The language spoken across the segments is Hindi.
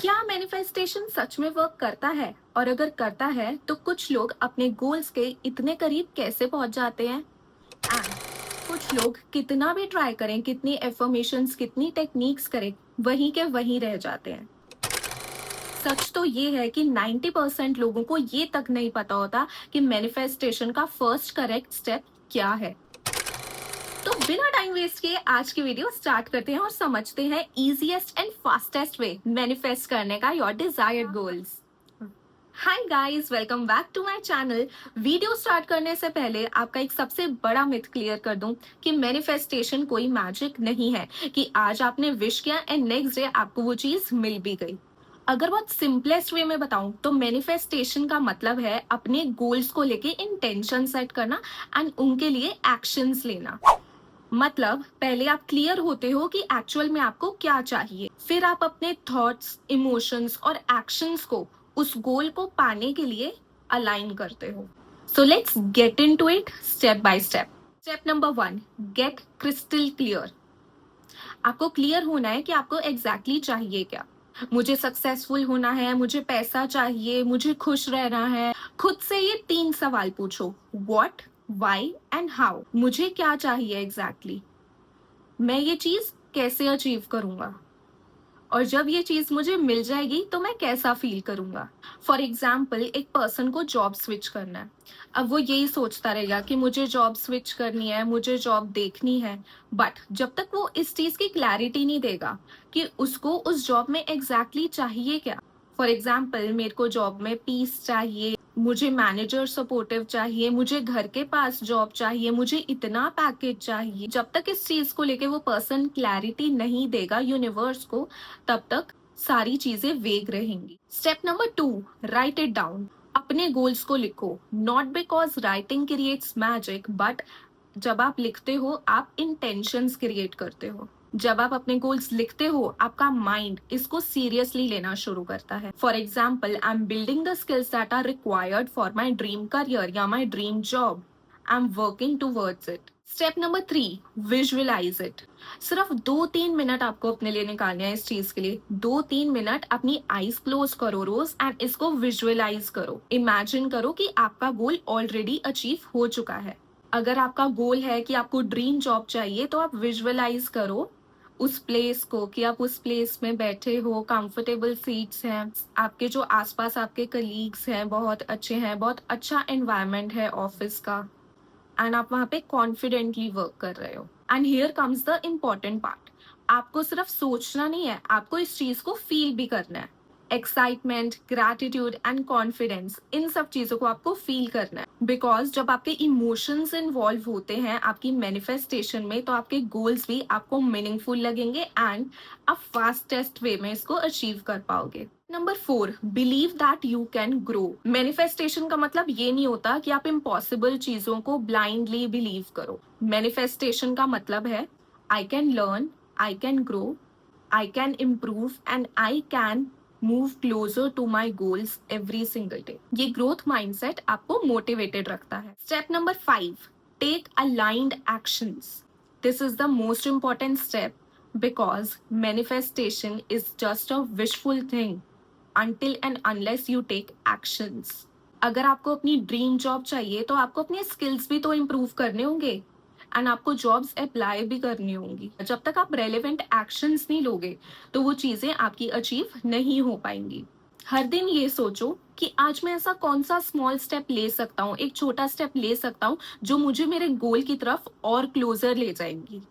क्या मैनिफेस्टेशन सच में वर्क करता है? और अगर करता है तो कुछ लोग अपने गोल्स के इतने करीब कैसे पहुंच जाते हैं? एंड कुछ लोग कितना भी ट्राई करें, कितनी एफर्मेशंस, कितनी टेक्निक्स करें, वहीं के वहीं रह जाते हैं। सच तो ये है कि 90% लोगों को ये तक नहीं पता होता कि मैनिफेस्टेशन का फर्स्ट करेक्ट स्टेप क्या है। तो बिना टाइम वेस्ट किए आज की वीडियो स्टार्ट करते हैं और समझते हैं easiest and fastest way manifest करने का your desired goals. Hi guys, welcome back to my channel. Video start करने से पहले आपका एक सबसे बड़ा मिथ क्लियर कर दूं कि मैनिफेस्टेशन कोई मैजिक नहीं है कि आज आपने विश किया एंड नेक्स्ट डे आपको वो चीज मिल भी गई। अगर बहुत सिंपलेस्ट वे में बताऊं तो मैनिफेस्टेशन का मतलब है अपने गोल्स को लेके इंटेंशन सेट करना एंड उनके लिए एक्शंस लेना। मतलब पहले आप क्लियर होते हो कि एक्चुअल में आपको क्या चाहिए, फिर आप अपने थॉट्स, इमोशंस और एक्शंस को उस गोल को पाने के लिए अलाइन करते हो। So let's get into it step by step. Step number 1, get crystal clear. आपको क्लियर होना है कि आपको एग्जैक्टली चाहिए क्या। मुझे सक्सेसफुल होना है, मुझे पैसा चाहिए, मुझे खुश रहना है। खुद से ये 3 सवाल पूछो, व्हाट, व्हाई एंड हाउ। मुझे क्या चाहिए एग्जैक्टली, मैं ये चीज कैसे अचीव करूंगा, और जब ये चीज मुझे मिल जाएगी तो मैं कैसा फील करूंगा। फॉर एग्जाम्पल, एक पर्सन को जॉब स्विच करना है। अब वो यही सोचता रहेगा कि मुझे जॉब स्विच करनी है, मुझे जॉब देखनी है, बट जब तक वो इस चीज की क्लैरिटी नहीं देगा कि उसको उस जॉब में एग्जैक्टली चाहिए क्या। फॉर एग्जाम्पल, मेरे को जॉब में पीस चाहिए, मुझे मैनेजर सपोर्टिव चाहिए, मुझे घर के पास जॉब चाहिए, मुझे इतना पैकेज चाहिए। जब तक इस चीज को लेके वो पर्सन क्लैरिटी नहीं देगा यूनिवर्स को, तब तक सारी चीजें वेग रहेंगी। Step number 2, right it down. अपने गोल्स को लिखो। Not because writing creates magic, but जब आप लिखते हो आप इंटेंशंस क्रिएट करते हो। जब आप अपने गोल्स लिखते हो आपका माइंड इसको सीरियसली लेना शुरू करता है। For example, I am building the skills that are required for my dream career या my dream job. I am working towards it. Step number 3, visualise it. सिर्फ 2-3 मिनट आपको अपने लिए निकालने हैं इस चीज के लिए। 2-3 मिनट अपनी आईज क्लोज करो रोज एंड इसको विजुअलाइज करो। इमेजिन करो कि आपका गोल ऑलरेडी अचीव हो चुका है। अगर आपका गोल है कि आपको ड्रीम जॉब चाहिए तो आप विजुअलाइज करो उस प्लेस को कि आप उस प्लेस में बैठे हो, कंफर्टेबल सीट्स हैं, आपके जो आसपास आपके कलीग्स हैं बहुत अच्छे हैं, बहुत अच्छा एनवायरनमेंट है ऑफिस का, एंड आप वहाँ पे कॉन्फिडेंटली वर्क कर रहे हो। And here comes the important part, आपको सिर्फ सोचना नहीं है, आपको इस चीज को फील भी करना है। एक्साइटमेंट, ग्रैटिट्यूड एंड कॉन्फिडेंस, इन सब चीजों को आपको फील करना है। बिकॉज जब आपके इमोशंस इन्वॉल्व होते हैं आपकी मैनिफेस्टेशन में, तो आपके गोल्स भी आपको मीनिंगफुल लगेंगे एंड आप फास्टेस्ट वे में इसको अचीव कर पाओगे। Number 4, believe that you can grow. Manifestation का मतलब ये नहीं होता कि आप इम्पॉसिबल चीजों को ब्लाइंडली बिलीव करो। मैनिफेस्टेशन का मतलब है I can learn, I can grow, I can improve and I can move closer to my goals every single day. ये ग्रोथ माइंडसेट आपको मोटिवेटेड रखता है। Step number 5, take aligned actions. This is the most important step because manifestation is just a wishful thing until and unless you take actions। अगर आपको अपनी ड्रीम जॉब चाहिए तो आपको अपने स्किल्स भी तो इम्प्रूव करने होंगे एंड आपको जॉब्स अप्लाई भी करनी होंगी। जब तक आप रेलेवेंट एक्शंस नहीं लोगे तो वो चीजें आपकी अचीव नहीं हो पाएंगी। हर दिन ये सोचो कि आज मैं ऐसा कौन सा स्मॉल स्टेप ले सकता हूँ, एक छोटा स्टेप ले सकता हूँ जो मुझे मेरे गोल की तरफ और क्लोजर ले जाएंगी।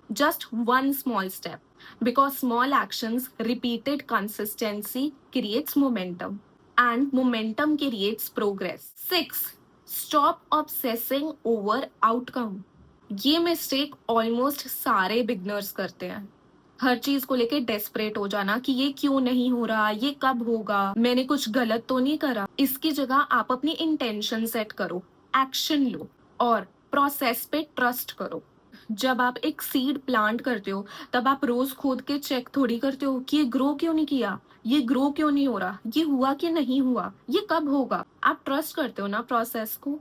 Just one small step, because small actions, repeated consistency creates momentum, and momentum creates progress. 6, stop obsessing over outcome। ये मिस्टेक ऑलमोस्ट सारे बिगनर्स करते हैं। हर चीज को लेके डेस्परेट हो जाना कि ये क्यों नहीं हो रहा, ये कब होगा, मैंने कुछ गलत तो नहीं करा। इसकी जगह आप अपनी इंटेंशन सेट करो, एक्शन लो और प्रोसेस पे ट्रस्ट करो। जब आप एक सीड प्लांट करते हो तब आप रोज खोद के चेक थोड़ी करते हो कि ये ग्रो क्यों नहीं किया, ये ग्रो क्यों नहीं हो रहा, ये हुआ कि नहीं हुआ, ये कब होगा। आप ट्रस्ट करते हो ना प्रोसेस को।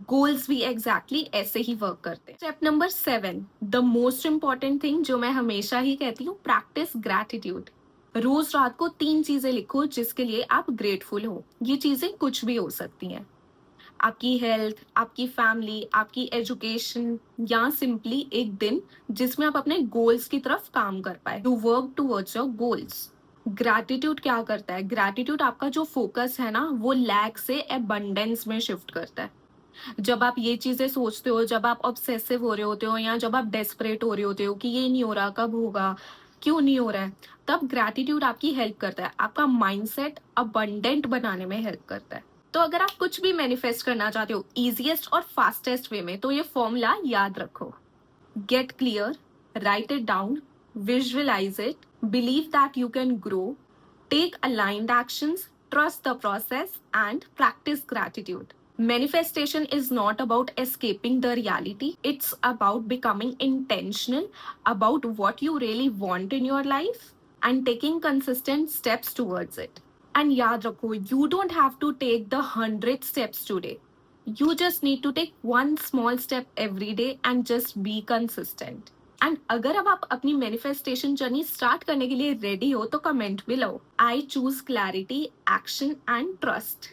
गोल्स भी एग्जैक्टली ऐसे ही वर्क करते हैं। Step number 7, the most important thing जो मैं हमेशा ही कहती हूँ, प्रैक्टिस ग्रैटिट्यूड। रोज रात को 3 चीजें लिखो जिसके लिए आप ग्रेटफुल हो। ये चीजें कुछ भी हो सकती हैं। आपकी हेल्थ, आपकी फैमिली, आपकी एजुकेशन, या सिंपली एक दिन जिसमें आप अपने गोल्स की तरफ काम कर पाए। You work towards your goals. Gratitude क्या करता है? ग्रैटिट्यूड आपका जो फोकस है ना, वो लैक से एबंडेंस में शिफ्ट करता है। जब आप ये चीजें सोचते हो, जब आप ऑब्सेसिव हो रहे होते हो, या जब आप डेस्परेट हो रहे होते हो कि ये नहीं हो रहा, कब होगा, क्यों नहीं हो रहा है, तब ग्रैटिट्यूड आपकी हेल्प करता है, आपका माइंडसेट अबंडेंट बनाने में हेल्प करता है। तो अगर आप कुछ भी मैनिफेस्ट करना चाहते हो इजीएस्ट और फास्टेस्ट वे में, तो ये फॉर्मूला याद रखो। Get clear, write it down, visualize it, believe that you can grow, take aligned actions, trust the process, and practice gratitude. Manifestation is not about escaping the reality, it's about becoming intentional about what you really want in your life and taking consistent steps towards it. And yaad rakho, you don't have to take the 100 steps today. You just need to take one small step every day and just be consistent. And अगर अब आप अपनी मैनिफेस्टेशन जर्नी स्टार्ट करने के लिए रेडी हो तो comment below, I choose clarity, action and trust.